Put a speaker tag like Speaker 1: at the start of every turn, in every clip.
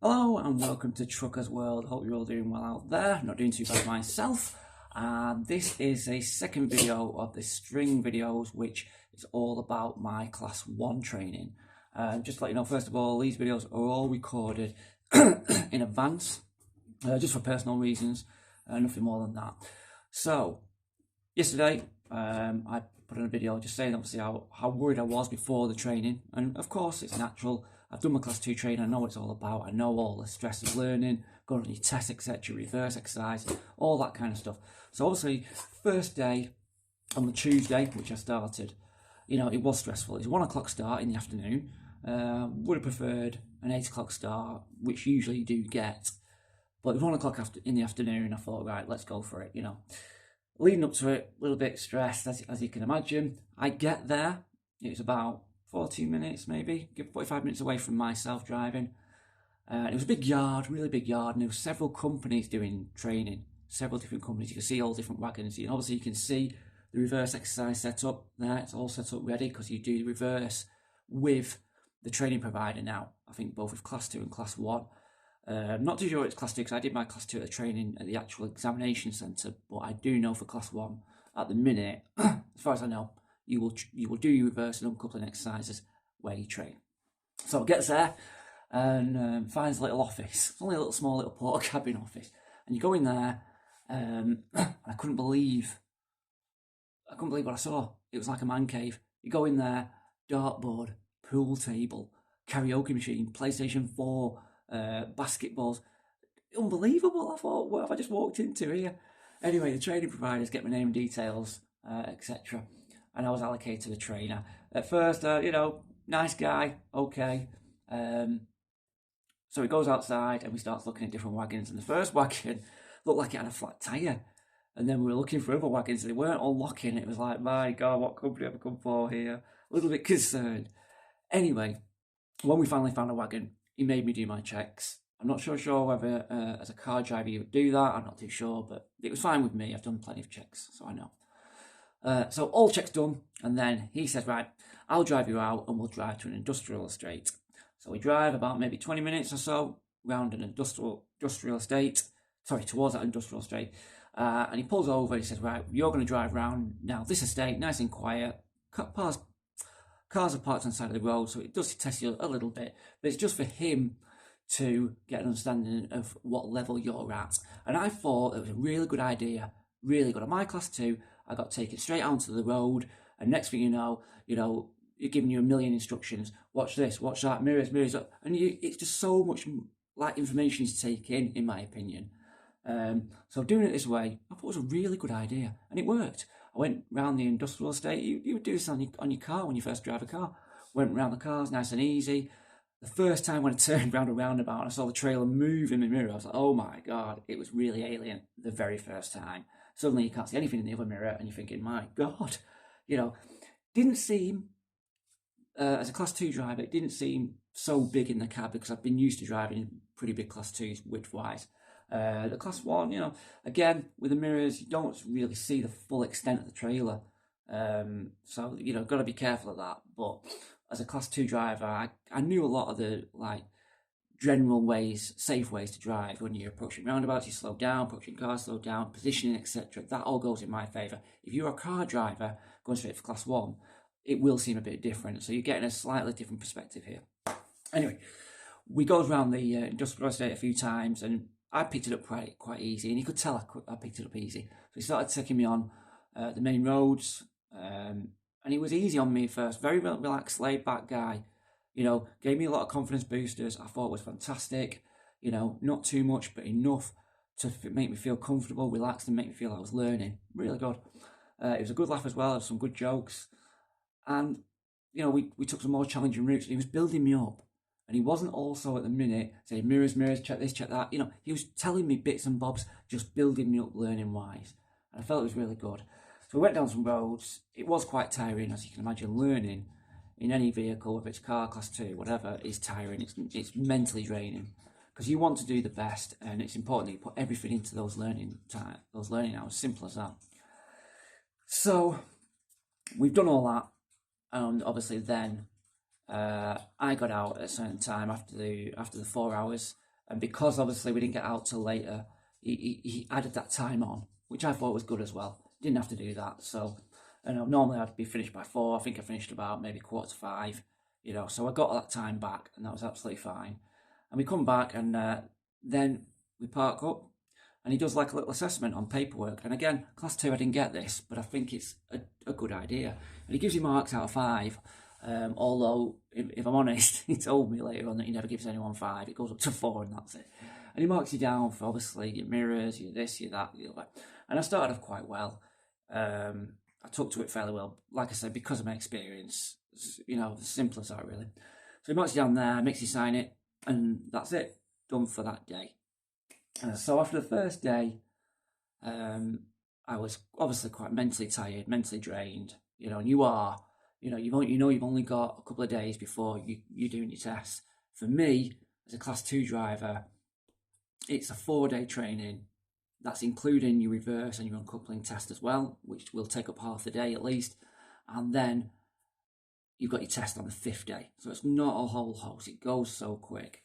Speaker 1: Hello and welcome to Truckers World. Hope you're all doing well out there. Not doing too bad myself. This is a second video of the string videos, which is all about my Class 1 training. Just to let you know, first of all, these videos are all recorded in advance, just for personal reasons, nothing more than that. So, yesterday, I put in a video just saying obviously how worried I was before the training, and of course it's natural. I've done my Class 2 training, I know what it's all about, I know all the stress of learning, going on your tests, etc., reverse exercise, all that kind of stuff. So obviously, first day on the Tuesday, which I started, it was stressful. It was 1 o'clock start in the afternoon. Would have preferred an 8 o'clock start, which usually you do get. But it was 1 o'clock in the afternoon, I thought, right, let's go for it, Leading up to it, a little bit stressed, as you can imagine. I get there, it was about 40 minutes maybe, 45 minutes away from myself driving. It was a big yard, really big yard, and there were several companies doing training, several different companies. You can see all different wagons, and obviously you can see the reverse exercise set up there. It's all set up ready because you do reverse with the training provider now. I think both with Class 2 and Class 1. Not too sure it's Class 2 because I did my Class 2 at the training at the actual examination centre, but I do know for Class 1 at the minute, as far as I know, you will do your reverse and uncoupling exercises where you train. So it gets there and finds a little office. It's only a little small little porter cabin office, and you go in there. I couldn't believe what I saw. It was like a man cave. You go in there, dartboard, pool table, karaoke machine, PlayStation 4, basketballs. Unbelievable. I thought, what have I just walked into here? Anyway, the training providers get my name and details, etc. And I was allocated a trainer. At first, nice guy, okay. So he goes outside and we start looking at different wagons. And the first wagon looked like it had a flat tyre. And then we were looking for other wagons and they weren't all locking. It was like, my God, what company have I come for here? A little bit concerned. Anyway, when we finally found a wagon, he made me do my checks. I'm not sure whether as a car driver you would do that. I'm not too sure, but it was fine with me. I've done plenty of checks, so I know. So all checks done, and then he said, right, I'll drive you out and we'll drive to an industrial estate. So we drive about maybe 20 minutes or so round an industrial estate, towards that industrial estate. And he pulls over, he says, right, you're going to drive around now this estate, nice and quiet. Cars are parked on the side of the road, so it does test you a little bit, but it's just for him to get an understanding of what level you're at. And I thought it was a really good idea, really good. On my Class 2, I got taken straight onto the road, and next thing you know, you're giving you a million instructions. Watch this, watch that, mirrors, and it's just so much like information to take in my opinion. So doing it this way, I thought it was a really good idea, and it worked. I went round the industrial estate. You would do this on your car when you first drive a car. Went round the cars, nice and easy. The first time when I turned round a roundabout and I saw the trailer move in the mirror, I was like, oh my God, it was really alien the very first time. Suddenly you can't see anything in the other mirror and you're thinking, my God, didn't seem, as a Class 2 driver, it didn't seem so big in the cab because I've been used to driving pretty big Class 2s width-wise. The Class 1, again, with the mirrors, you don't really see the full extent of the trailer. So, got to be careful of that. But as a Class 2 driver, I knew a lot of the, general ways, safe ways to drive. When you're approaching roundabouts, you slow down, approaching cars, slow down, positioning, etc. That all goes in my favour. If you're a car driver going straight for Class 1, it will seem a bit different. So you're getting a slightly different perspective here. Anyway, we go around the industrial estate a few times and I picked it up quite easy, and he could tell I picked it up easy. So he started taking me on the main roads, and he was easy on me at first. Very relaxed, laid-back guy. Gave me a lot of confidence boosters. I thought it was fantastic. Not too much, but enough to make me feel comfortable, relaxed, and make me feel like I was learning. Really good. It was a good laugh as well. There was some good jokes, and we took some more challenging routes. And he was building me up. And he wasn't also at the minute saying, mirrors, check this, check that. He was telling me bits and bobs, just building me up learning-wise. And I felt it was really good. So we went down some roads. It was quite tiring, as you can imagine. Learning in any vehicle, whether it's car, Class 2, whatever, is tiring. It's mentally draining. Because you want to do the best, and it's important that you put everything into those learning hours. Simple as that. So we've done all that. And obviously then I got out at a certain time after the 4 hours. And because obviously we didn't get out till later, he added that time on, which I thought was good as well. Didn't have to do that. So, you know, normally I'd be finished by 4. I think I finished about maybe 4:45, you know, so I got that time back and that was absolutely fine. And we come back and then we park up and he does like a little assessment on paperwork. And again, class 2, I didn't get this, but I think it's a good idea. And he gives you marks out of 5. Although, if I'm honest, he told me later on that he never gives anyone 5. It goes up to 4 and that's it. And he marks you down for obviously your mirrors, your this, your that, your other. And I started off quite well. I took to it fairly well. Like I said, because of my experience, you know, the simple as that really. So he marks you down there, makes you sign it, and that's it. Done for that day. So after the first day, I was obviously quite mentally tired, mentally drained. You know, and you've only got a couple of days before you're doing your test. For me, as a class 2 driver, it's a 4-day training. That's including your reverse and your uncoupling test as well, which will take up half the day at least. And then you've got your test on the 5th day. So it's not a whole host. It goes so quick.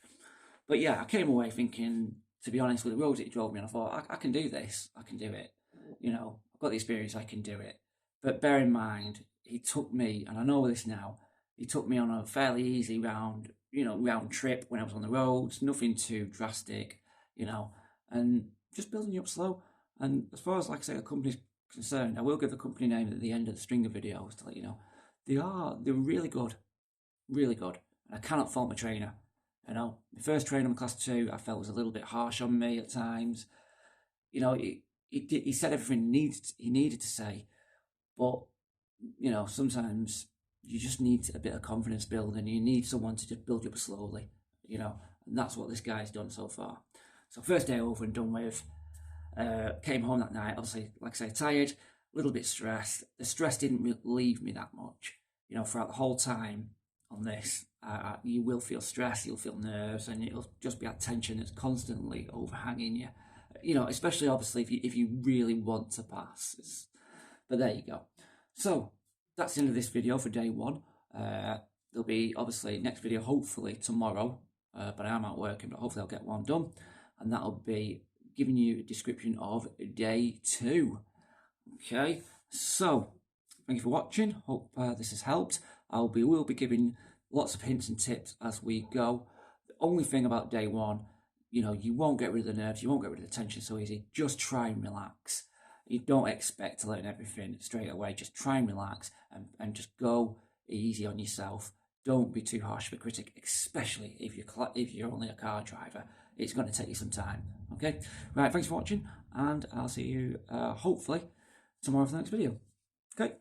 Speaker 1: But yeah, I came away thinking, to be honest, with the roads it drove me, and I thought, I can do this. I can do it. You know, I've got the experience, I can do it. But bear in mind, he took me, and I know this now, he took me on a fairly easy round trip when I was on the roads, nothing too drastic, you know, and just building you up slow. And as far as, like I say, the company's concerned, I will give the company name at the end of the string of videos to let you know. They're really good, really good. And I cannot fault my trainer. You know, my first trainer in class 2, I felt was a little bit harsh on me at times. You know, he said everything he needed to say, but you know, sometimes you just need a bit of confidence building. You need someone to just build you up slowly, you know, and that's what this guy's done so far. So first day over and done with. Came home that night, obviously, like I say, tired, a little bit stressed. The stress didn't leave me that much, you know, throughout the whole time on this. You will feel stress, you'll feel nerves, and it'll just be that tension that's constantly overhanging you. You know, especially obviously if you really want to pass. But there you go. So that's the end of this video for day 1. There'll be obviously next video hopefully tomorrow, but I am out working, but hopefully I'll get one done, and that'll be giving you a description of day 2. Okay, so thank you for watching. Hope this has helped. We'll be giving lots of hints and tips as we go. The only thing about day 1, you know, you won't get rid of the nerves, you won't get rid of the tension so easy. Just try and relax. You don't expect to learn everything straight away. Just try and relax and just go easy on yourself. Don't be too harsh of a critic, especially if you're only a car driver. It's going to take you some time. Okay, right. Thanks for watching, and I'll see you hopefully tomorrow for the next video. Okay.